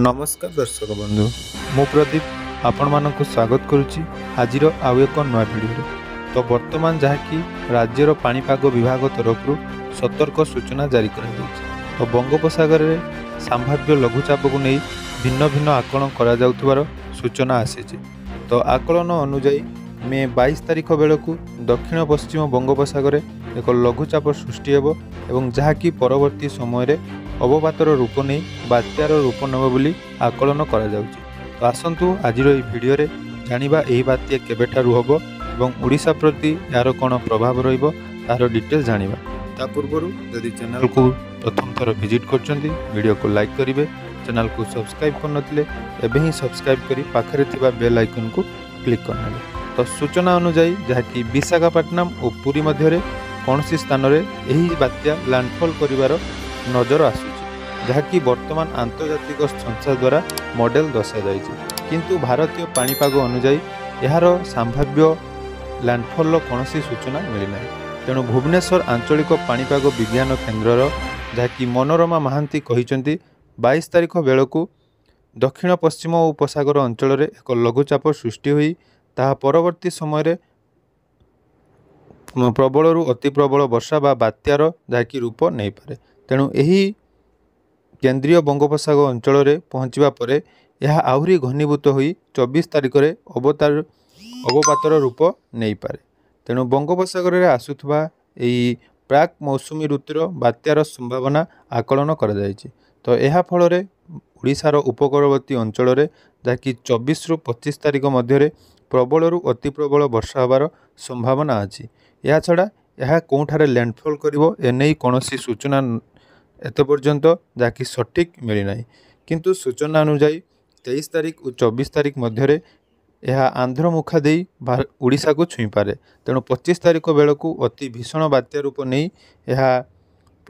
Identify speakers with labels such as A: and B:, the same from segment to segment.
A: नमस्कार दर्शक बंधु मु प्रदीप आपण मानक स्वागत करुच्ची आज आउ एक नया भिडियो। तो वर्तमान जहाँकि राज्यर पाणीपाग विभाग तरफ सतर्क सूचना जारी कर तो बंगोपसागर में संभाव्य लघुचाप को नहीं भिन्न भिन्न आकलन कर सूचना आसी। तो आकलन अनुजाई मे 22 तारिख बेलू दक्षिण पश्चिम बंगोपसागर एक लघुचाप सृष्टि एवं जहाँकि परवर्ती समय अवपातर रूप नहीं बात्यार रूप नेब बोली आकलन करा जाउची। तो आसंतु आज भिडियो रे जानिबा एही बात्या केबेठारु हबो एवं ओडिशा प्रति यार कौन प्रभाव रहिबो तार डिटेल जानिबा। ता पूर्वरु यदि चैनल को प्रथम थर विजिट करछंती वीडियो को लाइक करिवे, चैनल को सब्सक्राइब करनथिले एबे ही सब्सक्राइब करी पाखरे थिबा बेल आइकन को क्लिक करनेबे। तो सूचना अनुसार जहाँकि विशाखापट्टनम और पुरी मध्य कौन सी स्थान में यही बात्या लैंडफॉल करिवार नजर आसूची, जहाँकि वर्तमान आंतर्जातिक संस्था द्वारा मॉडल दर्शा जाइछि। किंतु भारतीय पाणीपाग अनुसार यार संभाव्य लैंडफॉल कौन सी सूचना मिलना। तेणु भुवनेश्वर आंचलिक पाणीपाग विज्ञान केन्द्र जहाँकि मनोरमा महांती कहिसेंती 22 तारिख बेलू दक्षिण पश्चिम उपसागर अंचल में एक लघुचाप सृष्टि हुई ताहा परवर्ती समय प्रबल अति प्रबल वर्षा बा बात्यार जहाँकि रूप नहीं पारे। तेणु यही केंद्रीय बंगोपसागर अंचल में पहुँचवा पर यह आहरी घनीभूत हो 24 तारिख में अवपातर रूप नहीं पारे। तेणु बंगोपसागर में आसुवा यही प्राक मौसुमी ऋतुर बात्यार संभावना आकलन कर। तो यह फल ओडिशार उपकूलवर्ती अंचल में जहाँकि 24 रु 25 तारिख मध्य प्रबल अति प्रबल वर्षा होबार संभावना अच्छी। या छड़ा यह कौठारे लैंडफॉल करिवो एने कौन सूचना एत पर्यंत जहाँकि सठिक मिलना। किंतु सूचना अनुसार 23 तारिख और 24 तारिख मध्य यह आंध्र मुखा दे ओडिशा को छुई पारे। तेणु 25 तारिख बेलू अति भीषण बात्या रूप नहीं यह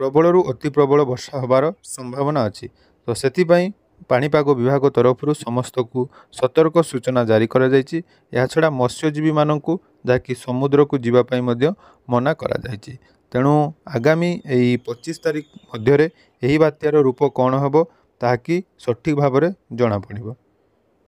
A: प्रबल अति प्रबल वर्षा होबार संभावना अच्छी। तो सेतिपई पाणीपाग विभाग तरफ समस्त को सतर्क सूचना जारी करा जायछि। या छड़ा मत्स्यजीवी माननकु जाकि समुद्र को जीवापाई मध्य मना करा जायछि। तेणु आगामी 25 तारिख मध्य यही बात्यार रूप कौन हम ताकि सठिक भाव में जना पड़िबो।